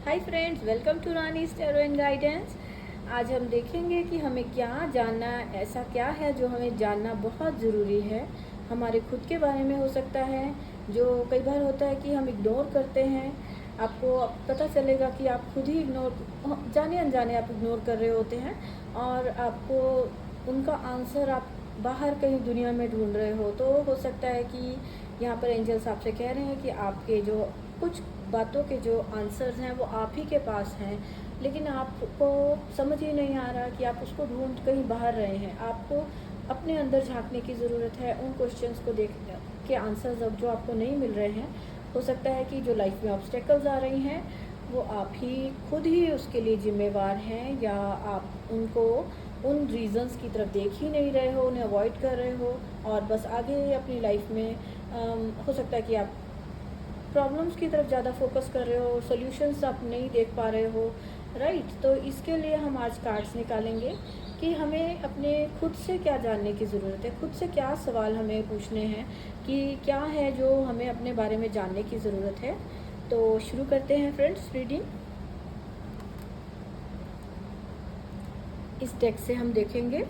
Hi friends, welcome to Rani tarot and guidance. आज हम देखेंगे कि हमें क्या जानना, ऐसा क्या है जो हमें जानना बहुत ज़रूरी है। हमारे खुद के बारे में हो सकता है, जो कई बार होता है कि हम इग्नोर करते हैं। आपको पता चलेगा कि आप खुद ही इग्नोर, जाने अनजाने आप इग्नोर कर रहे होते हैं और आपको उनका आंसर आप बाहर कहीं दुनिया में ढूंढ रहे हो। तो हो सकता है कि यहाँ पर एंजल्स आपसे कह रहे हैं कि आपके जो कुछ बातों के जो आंसर्स हैं वो आप ही के पास हैं, लेकिन आपको समझ ही नहीं आ रहा कि आप उसको ढूंढ कहीं बाहर रहे हैं। आपको अपने अंदर झांकने की ज़रूरत है, उन क्वेश्चंस को देख के आंसर्स अब जो आपको नहीं मिल रहे हैं। हो सकता है कि जो लाइफ में ऑब्स्टेकल्स आ रही हैं वो आप ही खुद ही उसके लिए जिम्मेवार हैं, या आप उनको उन रीज़न्स की तरफ देख ही नहीं रहे हो, उन्हें अवॉइड कर रहे हो और बस आगे अपनी लाइफ में हो सकता है कि आप प्रॉब्लम्स की तरफ ज़्यादा फोकस कर रहे हो, सॉल्यूशंस आप नहीं देख पा रहे हो, राइट। तो इसके लिए हम आज कार्ड्स निकालेंगे कि हमें अपने खुद से क्या जानने की ज़रूरत है, खुद से क्या सवाल हमें पूछने हैं, कि क्या है जो हमें अपने बारे में जानने की ज़रूरत है। तो शुरू करते हैं फ्रेंड्स रीडिंग। इस डेक से हम देखेंगे।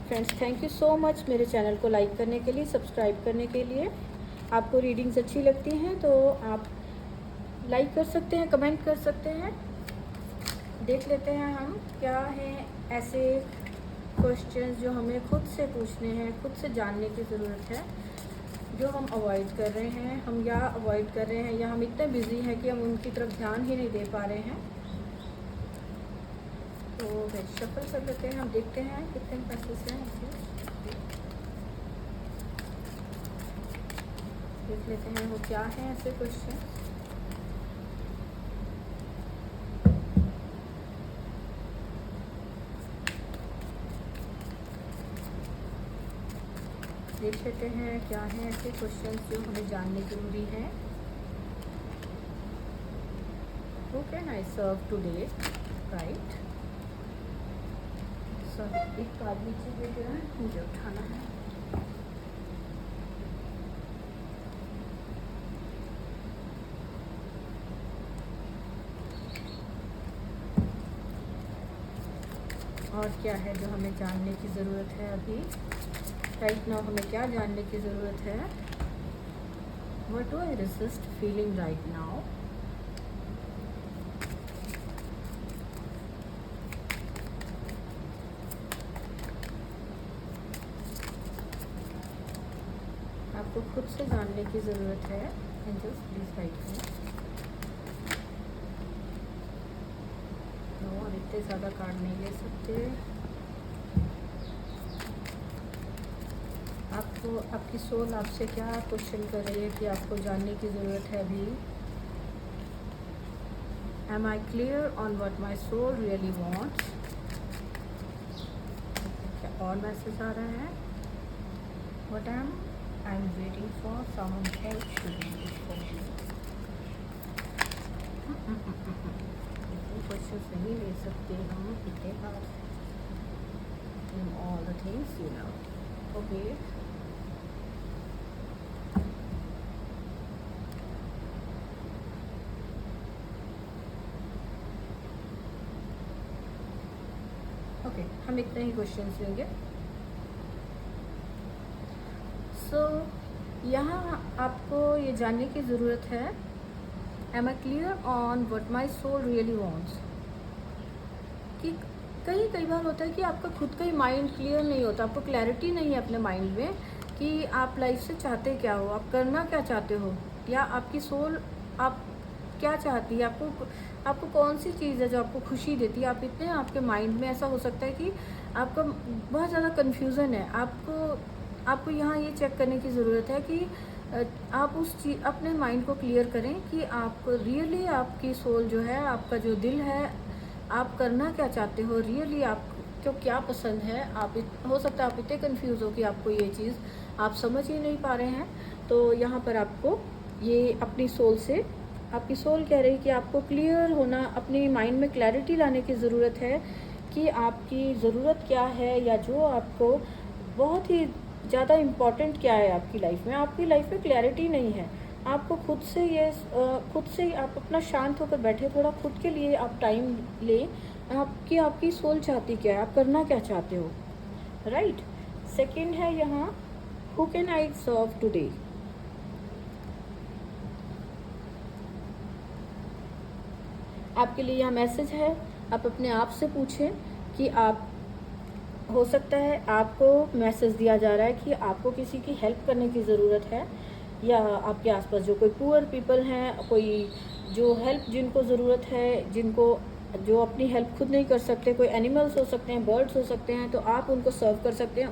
Friends, thank you so much मेरे चैनल को लाइक करने के लिए, सब्सक्राइब करने के लिए। आपको रीडिंग्स अच्छी लगती हैं तो आप लाइक कर सकते हैं, कमेंट कर सकते हैं। देख लेते हैं हम क्या हैं ऐसे क्वेश्चंस जो हमें खुद से पूछने हैं, खुद से जानने की ज़रूरत है, जो हम अवॉइड कर रहे हैं। हम या अवॉइड कर रहे हैं या हम इतने बिजी हैं कि हम उनकी तरफ ध्यान ही नहीं दे पा रहे हैं। तो फिर शफल कर लेते हैं, हम देखते हैं कितने मैसेज हैं इसमें। देख लेते हैं वो क्या है ऐसे क्वेश्चन। देख लेते हैं क्या है ऐसे क्वेश्चन जो हमें जानने जरूरी है। Who can I serve today, right? So एक कार्ड नीचे दे दिया है, मुझे उठाना है। और क्या है जो हमें जानने की ज़रूरत है अभी, राइट नाउ हमें क्या जानने की ज़रूरत है। What do I resist feeling right now? आपको खुद से जानने की ज़रूरत है। Angels please write me. No, और इतने ज़्यादा कार्ड नहीं ले सकते। आपको आपकी सोल आपसे क्या क्वेश्चन कर रही है कि आपको जानने की ज़रूरत है अभी। Am I clear on what my soul really wants? क्या और मैसेज आ रहा है। What am I waiting for? Someone else to do this for me. Question नहीं ले सकते हम इतने बार। All the things you know. Okay. Okay, हम इतने ही क्वेश्चंस लेंगे। सो यहाँ आपको ये जानने की ज़रूरत है, am I clear on what my soul really wants. कि कई बार होता है कि आपका खुद का ही माइंड क्लियर नहीं होता, आपको क्लैरिटी नहीं है अपने माइंड में कि आप लाइफ से चाहते क्या हो, आप करना क्या चाहते हो, या आपकी सोल आप क्या चाहती है। आपको कौन सी चीज़ है जो आपको खुशी देती है। आप इतने आपके माइंड में ऐसा हो सकता है कि आपका बहुत ज़्यादा कन्फ्यूज़न है। आपको यहाँ ये चेक करने की ज़रूरत है कि आप उस चीज़ अपने माइंड को क्लियर करें कि आप रियली आपकी सोल जो है, आपका जो दिल है, आप करना क्या चाहते हो, रियली आपको क्या पसंद है। हो सकता है आप इतने कंफ्यूज हो कि आपको ये चीज़ आप समझ ही नहीं पा रहे हैं। तो यहाँ पर आपको ये अपनी सोल से, आपकी सोल कह रही कि आपको क्लियर होना, अपनी माइंड में क्लैरिटी लाने की ज़रूरत है कि आपकी ज़रूरत क्या है, या जो आपको बहुत ही ज़्यादा इम्पॉर्टेंट क्या है आपकी लाइफ में। आपकी लाइफ में क्लैरिटी नहीं है, आपको खुद से ये खुद से आप अपना शांत होकर बैठे, थोड़ा खुद के लिए आप टाइम लें। आपकी सोल चाहती क्या है, आप करना क्या चाहते हो, राइट। सेकंड है यहाँ, who can I serve today. आपके लिए यह मैसेज है, आप अपने आप से पूछें कि आप, हो सकता है आपको मैसेज दिया जा रहा है कि आपको किसी की हेल्प करने की ज़रूरत है, या आपके आसपास जो कोई पुअर पीपल हैं, कोई जो हेल्प जिनको ज़रूरत है, जिनको जो अपनी हेल्प खुद नहीं कर सकते, कोई एनिमल्स हो सकते हैं, बर्ड्स हो सकते हैं, तो आप उनको सर्व कर सकते हैं।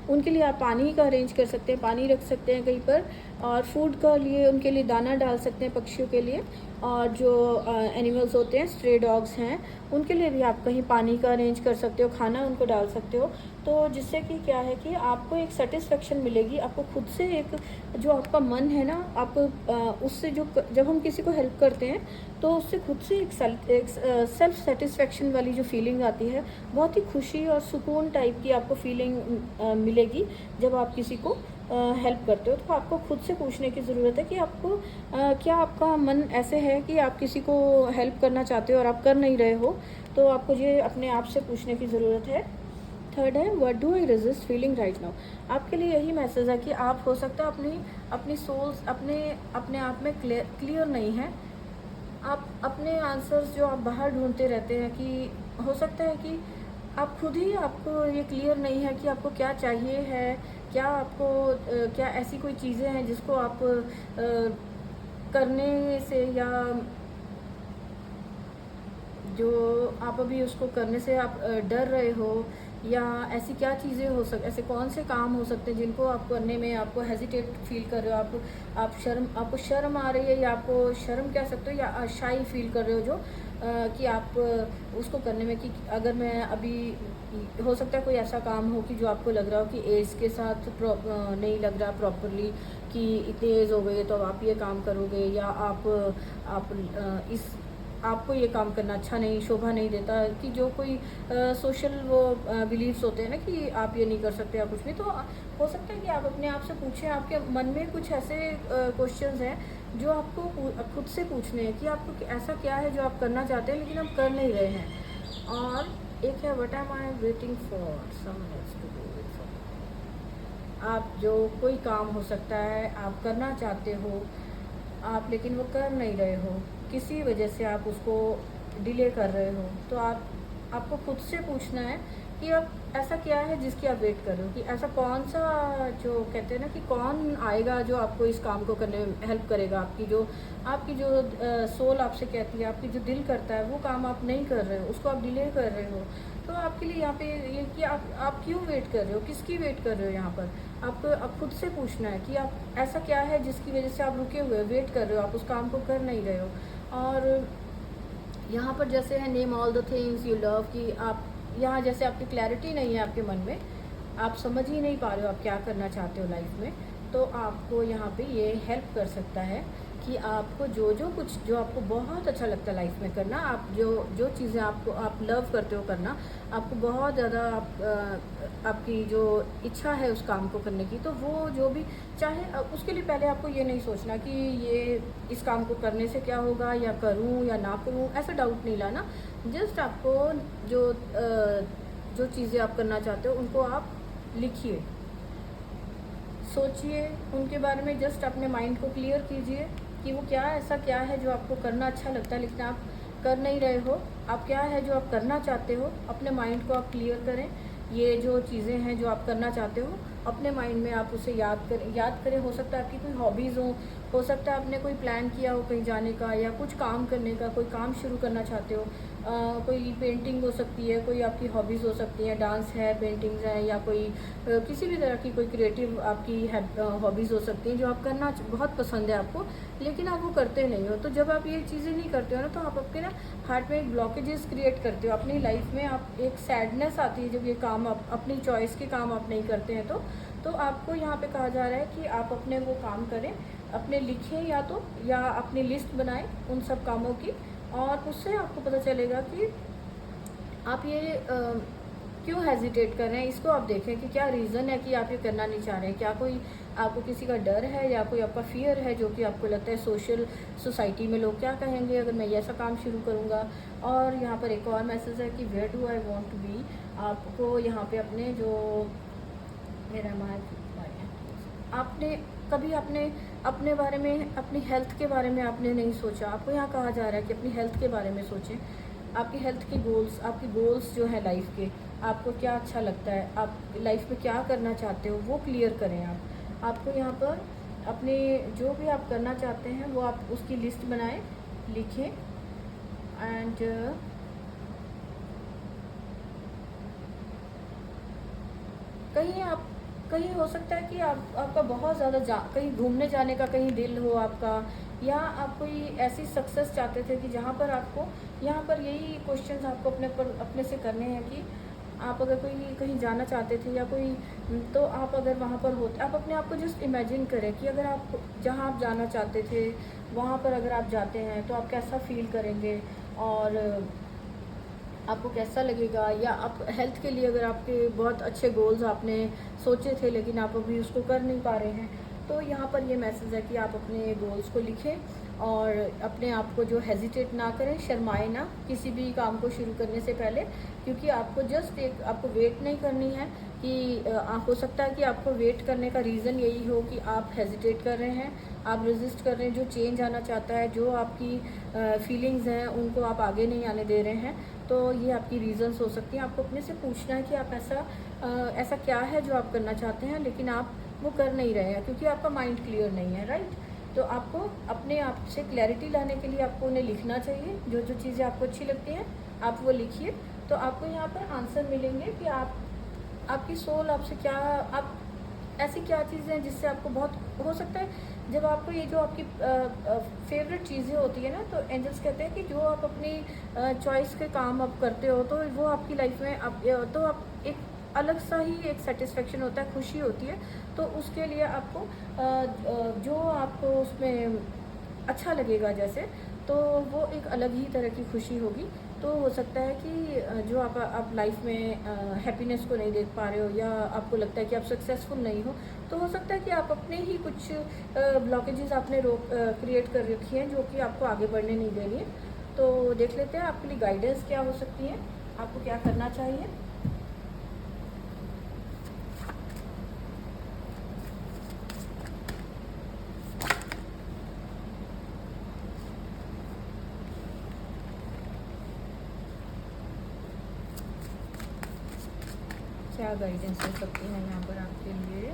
उनके लिए आप पानी का अरेंज कर सकते हैं, पानी रख सकते हैं कहीं पर, और फूड का लिए उनके लिए दाना डाल सकते हैं पक्षियों के लिए। और जो एनिमल्स होते हैं, स्ट्रे डॉग्स हैं, उनके लिए भी आप कहीं पानी का अरेंज कर सकते हो, खाना उनको डाल सकते हो। तो जिससे कि क्या है कि आपको एक सेटिस्फेक्शन मिलेगी, आपको खुद से एक, जो आपका मन है ना, आप उससे जो जब हम किसी को हेल्प करते हैं तो उससे खुद से एक सेल्फ सेटिस्फेक्शन वाली जो फीलिंग आती है, बहुत ही खुशी और सुकून टाइप की आपको फीलिंग मिलेगी जब आप किसी को हेल्प करते हो। तो आपको खुद से पूछने की ज़रूरत है कि आपको क्या आपका मन ऐसे है कि आप किसी को हेल्प करना चाहते हो और आप कर नहीं रहे हो, तो आपको ये अपने आप से पूछने की ज़रूरत है। थर्ड है, what do I resist feeling right now. आपके लिए यही मैसेज है कि आप, हो सकता है अपनी अपनी सोल्स अपने आप में क्लियर नहीं है। आप अपने आंसर्स जो आप बाहर ढूंढते रहते हैं, कि हो सकता है कि आप खुद ही, आपको ये क्लियर नहीं है कि आपको क्या चाहिए है, क्या आपको क्या ऐसी कोई चीज़ें हैं जिसको आप करने से, या जो आप अभी उसको करने से आप डर रहे हो, या ऐसी क्या चीज़ें हो ऐसे कौन से काम हो सकते हैं जिनको आप करने में आपको हेजिटेट फील कर रहे हो, आपको शर्म आ रही है, या आपको शर्म कह सकते हो, या शाई फील कर रहे हो, जो कि आप उसको करने में, कि अगर मैं अभी, हो सकता है कोई ऐसा काम हो कि जो आपको लग रहा हो कि एज के साथ नहीं लग रहा प्रॉपरली, कि इतनी एज हो गई है तो अब आप ये काम करोगे, या आप इस आपको ये काम करना अच्छा नहीं, शोभा नहीं देता, कि जो कोई सोशल वो बिलीव्स होते हैं ना, कि आप ये नहीं कर सकते या कुछ भी। तो हो सकता है कि आप अपने आप से पूछें, आपके मन में कुछ ऐसे क्वेश्चंस हैं जो आपको खुद से पूछने हैं, कि आपको ऐसा क्या है जो आप करना चाहते हैं लेकिन आप कर नहीं रहे हैं। और एक है, what am I waiting for someone else to do it for me. आप जो कोई काम हो सकता है आप करना चाहते हो, आप लेकिन वो कर नहीं रहे हो, किसी वजह से आप उसको डिले कर रहे हो, तो आपको खुद से पूछना है कि अब ऐसा क्या है जिसकी आप वेट कर रहे हो, कि ऐसा कौन सा, जो कहते हैं ना कि कौन आएगा जो आपको इस काम को करने में हेल्प करेगा। आपकी जो सोल आपसे कहती है, आपकी जो दिल करता है, वो काम आप नहीं कर रहे हो, उसको आप डिले कर रहे हो। तो आपके लिए यहाँ पे ये कि आप क्यों वेट कर रहे हो, किसकी वेट कर रहे हो। यहाँ पर आपको अब खुद से पूछना है कि आप, ऐसा क्या है जिसकी वजह से आप रुके हुए वेट कर रहे हो, आप उस काम को कर नहीं रहे हो। और यहाँ पर जैसे है, name all the things you love, कि आप यहाँ जैसे आपकी क्लैरिटी नहीं है आपके मन में, आप समझ ही नहीं पा रहे हो आप क्या करना चाहते हो लाइफ में, तो आपको यहाँ पे ये हेल्प कर सकता है कि आपको जो आपको बहुत अच्छा लगता है लाइफ में करना, आप जो चीज़ें आप लव करते हो करना, आपको बहुत ज़्यादा आपकी जो इच्छा है उस काम को करने की, तो वो जो भी चाहे, उसके लिए पहले आपको ये नहीं सोचना कि ये इस काम को करने से क्या होगा, या करूं या ना करूं, ऐसा डाउट नहीं लाना। जस्ट आपको जो चीज़ें आप करना चाहते हो उनको आप लिखिए, सोचिए उनके बारे में, जस्ट अपने माइंड को क्लियर कीजिए कि वो ऐसा क्या है जो आपको करना अच्छा लगता है लेकिन आप कर नहीं रहे हो। आप क्या है जो आप करना चाहते हो, अपने माइंड को आप क्लियर करें। ये जो चीज़ें हैं जो आप करना चाहते हो, अपने माइंड में आप उसे याद करें। हो सकता है आपकी कोई हॉबीज़ हो सकता है आपने कोई प्लान किया हो कहीं जाने का, या कुछ काम करने का, कोई काम शुरू करना चाहते हो। कोई पेंटिंग हो सकती है, कोई आपकी हॉबीज़ हो सकती हैं, डांस है, पेंटिंग्स है, या कोई किसी भी तरह की कोई क्रिएटिव आपकी हॉबीज़ हो सकती हैं जो आप करना बहुत पसंद है आपको, लेकिन आप वो करते नहीं हो। तो जब आप ये चीज़ें नहीं करते हो ना, तो आप आपके ना हार्ट में एक ब्लॉकेजेस क्रिएट करते हो अपनी लाइफ में। आप एक सैडनेस आती है जब ये काम आप अपनी चॉइस के काम आप नहीं करते हैं। तो आपको यहाँ पे कहा जा रहा है कि आप अपने वो काम करें, अपने लिखें, या अपनी लिस्ट बनाएं उन सब कामों की, और उससे आपको पता चलेगा कि आप ये क्यों हेजिटेट कर रहे हैं। इसको आप देखें कि क्या रीज़न है कि आप ये करना नहीं चाह रहे हैं। क्या कोई आपको किसी का डर है या कोई आपका फ़ियर है, जो कि आपको लगता है सोसाइटी में लोग क्या कहेंगे अगर मैं ये ऐसा काम शुरू करूँगा। और यहाँ पर एक और मैसेज है कि where do I want to be. आपको यहाँ पे अपने जो मेरा आपने कभी अपने बारे में, अपनी हेल्थ के बारे में आपने नहीं सोचा। आपको यहाँ कहा जा रहा है कि अपनी हेल्थ के बारे में सोचें। आपकी हेल्थ के गोल्स, आपके गोल्स जो है लाइफ के, आपको क्या अच्छा लगता है, आप लाइफ में क्या करना चाहते हो, वो क्लियर करें आप। आपको यहाँ पर अपने जो भी आप करना चाहते हैं वो आप उसकी लिस्ट बनाएं, लिखें। एंड कहीं हो सकता है कि आपका बहुत ज़्यादा कहीं घूमने जाने का कहीं दिल हो आपका, या आप कोई ऐसी सक्सेस चाहते थे कि जहाँ पर आपको, यहाँ पर यही क्वेश्चंस आपको अपने से करने हैं कि आप अगर कोई कहीं जाना चाहते थे या कोई, तो आप अगर वहाँ पर होते, आप अपने आप को जस्ट इमेजिन करें कि अगर आप जहाँ आप जाना चाहते थे वहाँ पर अगर आप जाते हैं तो आप कैसा फील करेंगे और आपको कैसा लगेगा। या आप हेल्थ के लिए अगर आपके बहुत अच्छे गोल्स आपने सोचे थे लेकिन आप अभी उसको कर नहीं पा रहे हैं, तो यहाँ पर ये मैसेज है कि आप अपने गोल्स को लिखें और अपने आप को जो हेजिटेट ना करें, शर्माएं ना किसी भी काम को शुरू करने से पहले, क्योंकि आपको जस्ट आपको वेट नहीं करनी है कि हो सकता है कि आपको वेट करने का रीज़न यही हो कि आप हेजिटेट कर रहे हैं, आप रेजिस्ट कर रहे हैं। जो चेंज आना चाहता है, जो आपकी फीलिंग्स हैं उनको आप आगे नहीं आने दे रहे हैं, तो ये आपकी रीज़न्स हो सकती हैं। आपको अपने से पूछना है कि आप ऐसा क्या है जो आप करना चाहते हैं लेकिन आप वो कर नहीं रहे हैं क्योंकि आपका माइंड क्लियर नहीं है, राइट। तो आपको अपने आप से क्लैरिटी लाने के लिए आपको उन्हें लिखना चाहिए। जो जो चीज़ें आपको अच्छी लगती हैं आप वो लिखिए, तो आपको यहाँ पर आंसर मिलेंगे कि आपकी सोल आपसे क्या, आप ऐसी क्या चीज़ें हैं जिससे आपको बहुत हो सकता है। जब आपको ये जो आपकी फेवरेट चीज़ें होती है ना, तो एंजल्स कहते हैं कि जो आप अपनी चॉइस के काम आप करते हो तो वो आपकी लाइफ में तो आप एक अलग सा ही एक सेटिस्फेक्शन होता है, खुशी होती है। तो उसके लिए आपको जो आपको उसमें अच्छा लगेगा जैसे, तो वो एक अलग ही तरह की खुशी होगी। तो हो सकता है कि जो आप लाइफ में हैप्पीनेस को नहीं देख पा रहे हो या आपको लगता है कि आप सक्सेसफुल नहीं हो, तो हो सकता है कि आप अपने ही कुछ ब्लॉकेजेस आपने क्रिएट कर रखी हैं जो कि आपको आगे बढ़ने नहीं दे रही है। तो देख लेते हैं आपके लिए गाइडेंस क्या हो सकती है, आपको क्या करना चाहिए। क्या गाइडेंस हो सकती है यहाँ पर आपके लिए।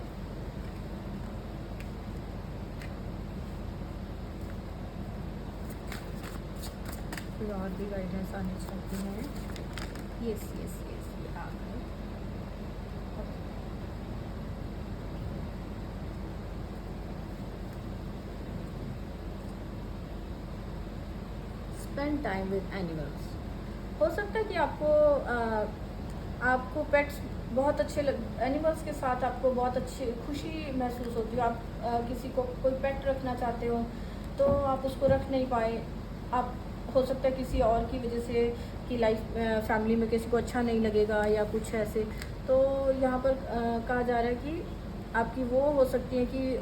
कोई और भी गाइडेंस आनी चाहती है। यस यस यस, ये आ गए। Spend time with animals. हो सकता है कि आपको पेट्स बहुत अच्छे एनिमल्स के साथ आपको बहुत अच्छी खुशी महसूस होती है। आप किसी को कोई पेट रखना चाहते हो तो आप उसको रख नहीं पाए, आप हो सकता है किसी और की वजह से कि लाइफ फैमिली में किसी को अच्छा नहीं लगेगा या कुछ ऐसे। तो यहाँ पर कहा जा रहा है कि आपकी वो हो सकती है कि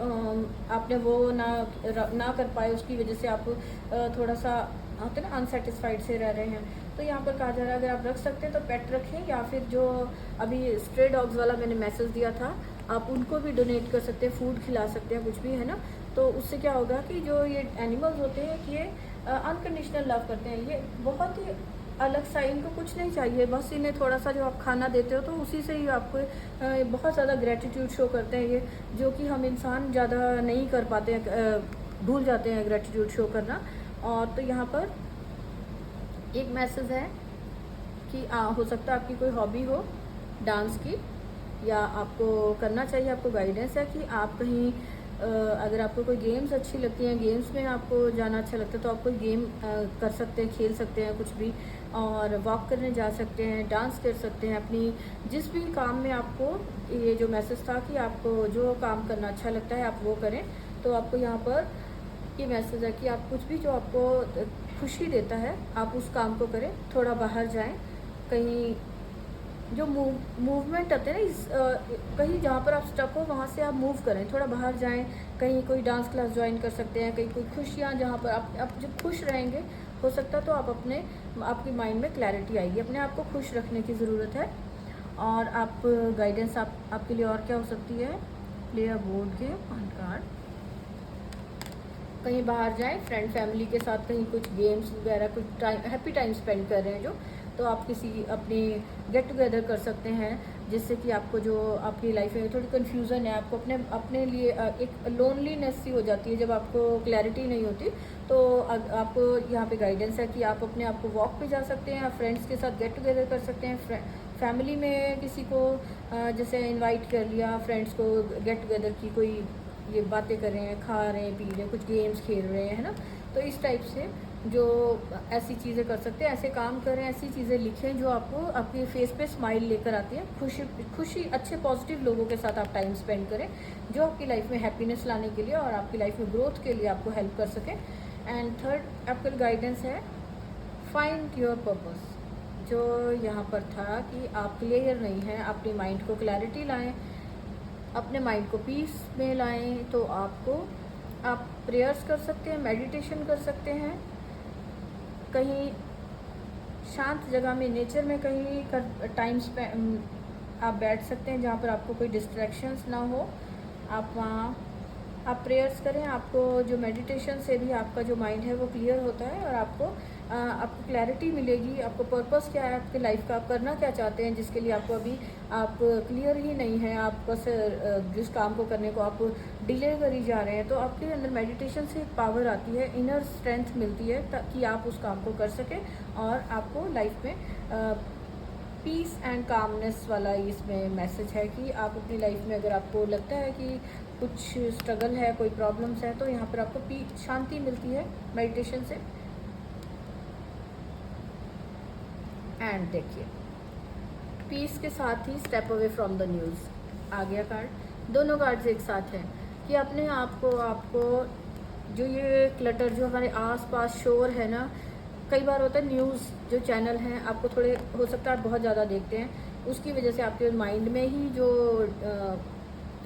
आपने वो ना कर पाए, उसकी वजह से आप थोड़ा सा होते ना अनसेटिस्फाइड से रह रहे हैं। तो यहाँ पर कहा जा रहा है अगर आप रख सकते हैं तो पेट रखें, या फिर जो अभी स्ट्रे डॉग्स वाला मैंने मैसेज दिया था आप उनको भी डोनेट कर सकते हैं, फूड खिला सकते हैं, कुछ भी है ना। तो उससे क्या होगा कि जो ये एनिमल्स होते हैं कि ये अनकंडीशनल लव करते हैं, ये बहुत ही अलग सा, इनको कुछ नहीं चाहिए, बस इन्हें थोड़ा सा जो आप खाना देते हो तो उसी से ही आपको बहुत ज़्यादा ग्रेटिट्यूड शो करते हैं ये, जो कि हम इंसान ज़्यादा नहीं कर पाते हैं, भूल जाते हैं ग्रेटिट्यूड शो करना। और तो यहाँ पर एक मैसेज है कि हो सकता है आपकी कोई हॉबी हो डांस की, या आपको करना चाहिए, आपको गाइडेंस है कि आप कहीं अगर आपको कोई गेम्स अच्छी लगती हैं, गेम्स में आपको जाना अच्छा लगता है तो आप कोई गेम कर सकते हैं, खेल सकते हैं कुछ भी, और वॉक करने जा सकते हैं, डांस कर सकते हैं। अपनी जिस भी काम में आपको, ये जो मैसेज था कि आपको जो काम करना अच्छा लगता है आप वो करें। तो आपको यहाँ पर ये मैसेज है कि आप कुछ भी जो आपको खुशी देता है आप उस काम को करें, थोड़ा बाहर जाएं, कहीं जो मूवमेंट होते हैं ना कहीं जहाँ पर आप स्टक हो वहाँ से आप मूव करें, थोड़ा बाहर जाएं, कहीं कोई डांस क्लास ज्वाइन कर सकते हैं, कहीं कोई खुशियाँ जहाँ पर आप जब खुश रहेंगे हो सकता तो आप आपकी माइंड में क्लैरिटी आएगी। अपने आप को खुश रखने की ज़रूरत है। और आप गाइडेंस आपके लिए और क्या हो सकती है, play a board game on card, कहीं बाहर जाएं फ्रेंड फैमिली के साथ, कहीं कुछ गेम्स वगैरह, कुछ टाइम हैप्पी टाइम स्पेंड कर रहे हैं जो, तो आप किसी अपनी गेट टुगेदर कर सकते हैं, जिससे कि आपको जो आपकी लाइफ में थोड़ी कन्फ्यूज़न है, आपको अपने लिए एक लोनलीनेस सी हो जाती है जब आपको क्लैरिटी नहीं होती, तो आपको यहाँ पे गाइडेंस है कि आप अपने आप को वॉक पे जा सकते हैं, आप फ्रेंड्स के साथ गेट टुगेदर कर सकते हैं, फैमिली में किसी को जैसे इनवाइट कर लिया, फ्रेंड्स को गेट टुगेदर की, कोई ये बातें कर रहे हैं, खा रहे हैं, पी रहे हैं, कुछ गेम्स खेल रहे हैं, है ना। तो इस टाइप से जो ऐसी चीज़ें कर सकते हैं, ऐसे काम करें, ऐसी चीज़ें लिखें जो आपको आपके फेस पे स्माइल लेकर आती है, खुशी अच्छे पॉजिटिव लोगों के साथ आप टाइम स्पेंड करें जो आपकी लाइफ में हैप्पीनेस लाने के लिए और आपकी लाइफ में ग्रोथ के लिए आपको हेल्प कर सकें। एंड थर्ड आपका गाइडेंस है फाइंड योर पर्पस, जो यहाँ पर था कि आप क्लियर नहीं हैं, अपनी माइंड को क्लैरिटी लाएं, अपने माइंड को पीस में लाएं, तो आप प्रेयर्स कर सकते हैं, मेडिटेशन कर सकते हैं, कहीं शांत जगह में नेचर में कहीं टाइम स्पेंड आप बैठ सकते हैं जहाँ पर आपको कोई डिस्ट्रैक्शंस ना हो, आप वहाँ आप प्रेयर्स करें। आपको जो मेडिटेशन से भी आपका जो माइंड है वो क्लियर होता है और आपको क्लैरिटी मिलेगी, आपको पर्पस क्या है आपकी लाइफ का, आप करना क्या चाहते हैं, जिसके लिए आपको अभी आप क्लियर ही नहीं है, आप बस जिस काम को करने को आप डिले करी जा रहे हैं, तो आपके अंदर मेडिटेशन से एक पावर आती है, इनर स्ट्रेंथ मिलती है ताकि आप उस काम को कर सकें और आपको लाइफ में पीस एंड कामनेस वाला इसमें मैसेज है कि आप अपनी लाइफ में अगर आपको लगता है कि कुछ स्ट्रगल है, कोई प्रॉब्लम्स है, तो यहाँ पर आपको शांति मिलती है मेडिटेशन से। एंड देखिए पीस के साथ ही step away from the news आ गया कार्ड, दोनों कार्ड्स एक साथ हैं कि अपने आपको जो ये क्लटर जो हमारे आसपास शोर है ना, कई बार होता है न्यूज़ जो चैनल हैं आपको थोड़े हो सकता है आप बहुत ज़्यादा देखते हैं, उसकी वजह से आपके माइंड में ही जो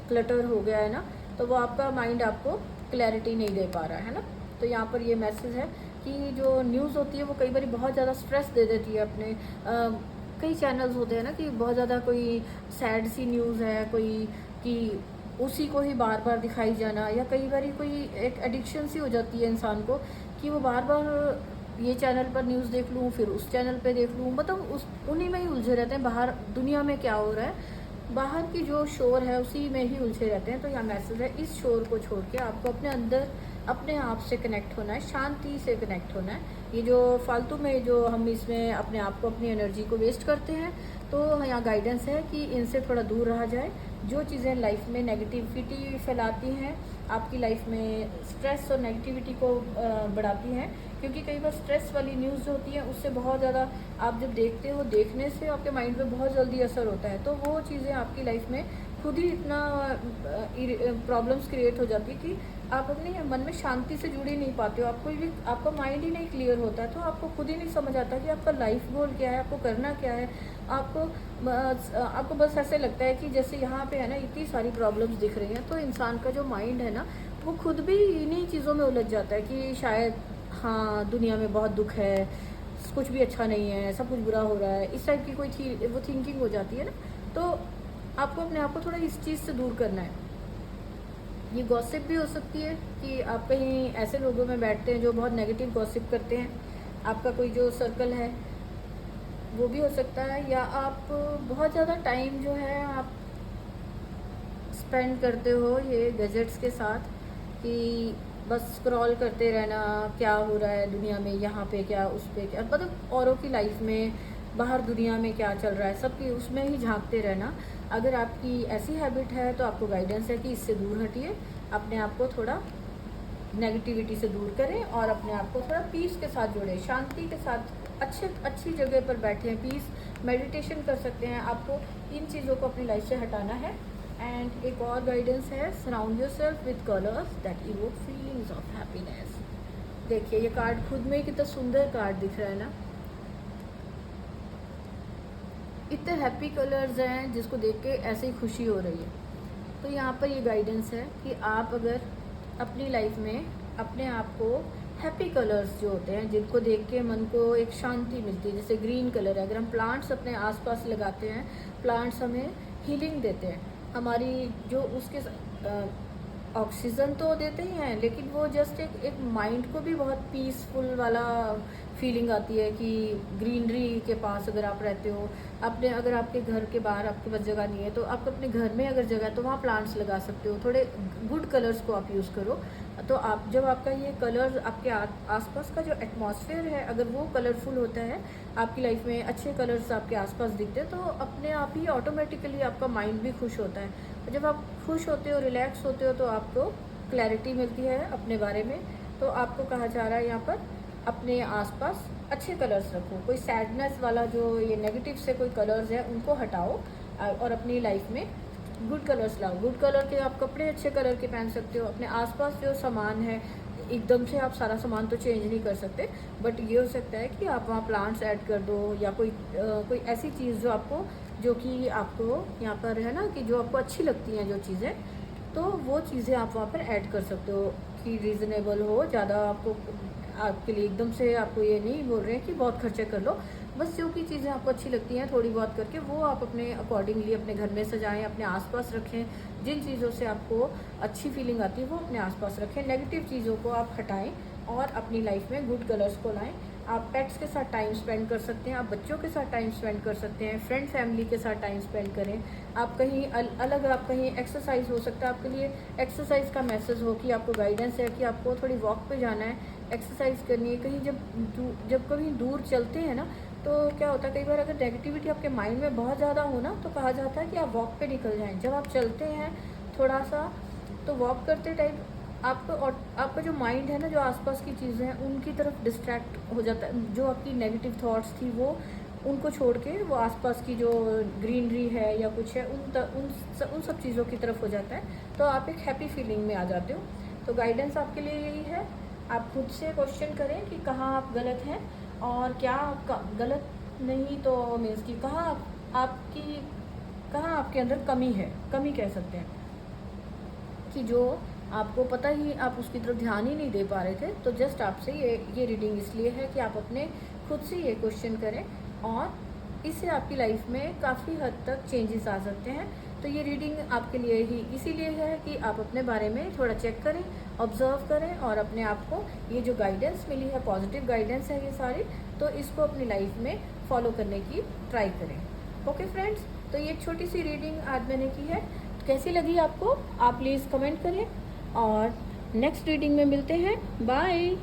क्लटर हो गया है ना, तो वो आपका माइंड आपको क्लैरिटी नहीं दे पा रहा है ना। तो यहाँ पर ये मैसेज है कि जो न्यूज़ होती है वो कई बार बहुत ज़्यादा स्ट्रेस दे देती है अपने कई चैनल्स होते हैं ना कि बहुत ज़्यादा कोई सैड सी न्यूज़ है, कोई कि उसी को ही बार बार दिखाई जाना, या कई बार कोई एक एडिक्शन सी हो जाती है इंसान को कि वो बार बार ये चैनल पर न्यूज़ देख लूँ, फिर उस चैनल पे देख लूँ, मतलब उन्हीं में ही उलझे रहते हैं, बाहर दुनिया में क्या हो रहा है, बाहर की जो शोर है उसी में ही उलझे रहते हैं। तो यहाँ मैसेज है इस शोर को छोड़ के आपको अपने अंदर अपने आप से कनेक्ट होना है, शांति से कनेक्ट होना है। ये जो फालतू में जो हम इसमें अपने आप को अपनी एनर्जी को वेस्ट करते हैं, तो यहाँ गाइडेंस है कि इनसे थोड़ा दूर रहा जाए। जो चीज़ें लाइफ में नेगेटिविटी फैलाती हैं, आपकी लाइफ में स्ट्रेस और नेगेटिविटी को बढ़ाती हैं, क्योंकि कई बार स्ट्रेस वाली न्यूज़ जो होती है उससे बहुत ज़्यादा आप जब देखते हो, देखने से आपके माइंड पे बहुत जल्दी असर होता है, तो वो चीज़ें आपकी लाइफ में खुद ही इतना प्रॉब्लम्स क्रिएट हो जाती है कि आप अपने मन में शांति से जुड़ ही नहीं पाते हो, आपका माइंड ही नहीं क्लियर होता है, तो आपको खुद ही नहीं समझ आता कि आपका लाइफ गोल क्या है, आपको करना क्या है। आपको बस ऐसे लगता है कि जैसे यहाँ पे है ना इतनी सारी प्रॉब्लम्स दिख रही हैं, तो इंसान का जो माइंड है ना वो खुद भी इन्हीं चीज़ों में उलझ जाता है कि शायद हाँ दुनिया में बहुत दुख है, कुछ भी अच्छा नहीं है, सब कुछ बुरा हो रहा है, इस टाइप की वो थिंकिंग हो जाती है ना। तो आपको अपने आप को थोड़ा इस चीज़ से दूर करना है। ये गॉसिप भी हो सकती है कि आप कहीं ऐसे लोगों में बैठते हैं जो बहुत नेगेटिव गॉसिप करते हैं, आपका कोई जो सर्कल है वो भी हो सकता है, या आप बहुत ज़्यादा टाइम जो है आप स्पेंड करते हो ये गैजेट्स के साथ कि बस स्क्रॉल करते रहना, क्या हो रहा है दुनिया में, यहाँ पे क्या, उस पे क्या, मतलब औरों की लाइफ में, बाहर दुनिया में क्या चल रहा है, सबकी उसमें ही झांकते रहना। अगर आपकी ऐसी हैबिट है तो आपको गाइडेंस है कि इससे दूर हटिए, अपने आप को थोड़ा नेगेटिविटी से दूर करें और अपने आप को थोड़ा पीस के साथ जोड़ें, शांति के साथ अच्छी जगह पर बैठें, पीस मेडिटेशन कर सकते हैं। आपको इन चीज़ों को अपनी लाइफ से हटाना है। एंड एक और गाइडेंस है, surround yourself with colours that evoke feelings of happiness. देखिए ये कार्ड खुद में कितना सुंदर कार्ड दिख रहा है ना। इतने हैप्पी कलर्स हैं जिसको देख के ऐसे ही खुशी हो रही है। तो यहाँ पर ये गाइडेंस है कि आप अगर अपनी लाइफ में अपने आप को हैप्पी कलर्स जो होते हैं जिनको देख के मन को एक शांति मिलती है, जैसे ग्रीन कलर है, अगर हम प्लांट्स अपने आसपास लगाते हैं, प्लांट्स हमें हीलिंग देते हैं, हमारी जो उसके ऑक्सीजन तो देते ही हैं, लेकिन वो जस्ट एक माइंड को भी बहुत पीसफुल वाला फीलिंग आती है कि ग्रीनरी के पास अगर आप रहते हो, अपने अगर आपके घर के बाहर आपके पास जगह नहीं है तो आप अपने घर में अगर जगह है तो वहाँ प्लांट्स लगा सकते हो। थोड़े गुड कलर्स को आप यूज़ करो, तो आप जब आपका ये कलर आपके आसपास का जो एटमॉस्फेयर है अगर वो कलरफुल होता है, आपकी लाइफ में अच्छे कलर्स आपके आसपास दिखते हैं, तो अपने आप ही ऑटोमेटिकली आपका माइंड भी खुश होता है। जब आप खुश होते हो, रिलैक्स होते हो, तो आपको क्लैरिटी मिलती है अपने बारे में। तो आपको कहा जा रहा है यहाँ पर अपने आसपास अच्छे कलर्स रखो, कोई सैडनेस वाला जो ये नेगेटिव से कोई कलर्स है उनको हटाओ और अपनी लाइफ में गुड कलर्स लाओ। गुड कलर के आप कपड़े अच्छे कलर के पहन सकते हो। अपने आसपास जो सामान है, एकदम से आप सारा सामान तो चेंज नहीं कर सकते, बट ये हो सकता है कि आप वहाँ प्लांट्स ऐड कर दो या कोई ऐसी चीज़ जो कि आपको यहाँ पर है ना, कि जो आपको अच्छी लगती हैं जो चीज़ें, तो वो चीज़ें आप वहाँ पर ऐड कर सकते हो कि रीज़नेबल हो। ज़्यादा आपके लिए एकदम से आपको ये नहीं बोल रहे हैं कि बहुत खर्चे कर लो, बस जो की चीज़ें आपको अच्छी लगती हैं थोड़ी बहुत करके वो आप अपने अकॉर्डिंगली अपने घर में सजाएं, अपने आसपास रखें। जिन चीज़ों से आपको अच्छी फीलिंग आती है वो अपने आसपास रखें, नेगेटिव चीज़ों को आप हटाएं और अपनी लाइफ में गुड कलर्स को लाएं। आप पेट्स के साथ टाइम स्पेंड कर सकते हैं, आप बच्चों के साथ टाइम स्पेंड कर सकते हैं, फ्रेंड फैमिली के साथ टाइम स्पेंड करें। आप कहीं अलग आप कहीं एक्सरसाइज हो सकता है, आपके लिए एक्सरसाइज का मैसेज हो कि आपको गाइडेंस है कि आपको थोड़ी वॉक पे जाना है, एक्सरसाइज करनी है। कहीं जब कभी दूर चलते हैं ना, तो क्या होता है कई बार अगर नेगेटिविटी आपके माइंड में बहुत ज़्यादा हो ना, तो कहा जाता है कि आप वॉक पे निकल जाएं। जब आप चलते हैं थोड़ा सा, तो वॉक करते टाइम आपका जो माइंड है ना, जो आसपास की चीज़ें हैं उनकी तरफ डिस्ट्रैक्ट हो जाता है। जो आपकी नेगेटिव थॉट्स थी वो उनको छोड़ के वो आसपास की जो ग्रीनरी है या कुछ है उन सब चीज़ों की तरफ हो जाता है, तो आप एक हैप्पी फीलिंग में आ जाते हो। तो गाइडेंस आपके लिए यही है, आप खुद से क्वेश्चन करें कि कहाँ आप गलत हैं और क्या गलत नहीं, तो मीन्स कि कहाँ आपके अंदर कमी है। कमी कह सकते हैं कि जो आपको पता ही आप उसकी तरफ ध्यान ही नहीं दे पा रहे थे। तो जस्ट आपसे ये रीडिंग इसलिए है कि आप अपने खुद से ये क्वेश्चन करें और इससे आपकी लाइफ में काफ़ी हद तक चेंजेस आ सकते हैं। तो ये रीडिंग आपके लिए ही इसीलिए है कि आप अपने बारे में थोड़ा चेक करें, ऑब्जर्व करें और अपने आप को ये जो गाइडेंस मिली है, पॉजिटिव गाइडेंस है ये सारी, तो इसको अपनी लाइफ में फॉलो करने की ट्राई करें। ओके फ्रेंड्स, तो ये छोटी सी रीडिंग आज मैंने की है, कैसी लगी आपको आप प्लीज़ कमेंट करें और नेक्स्ट रीडिंग में मिलते हैं। बाय।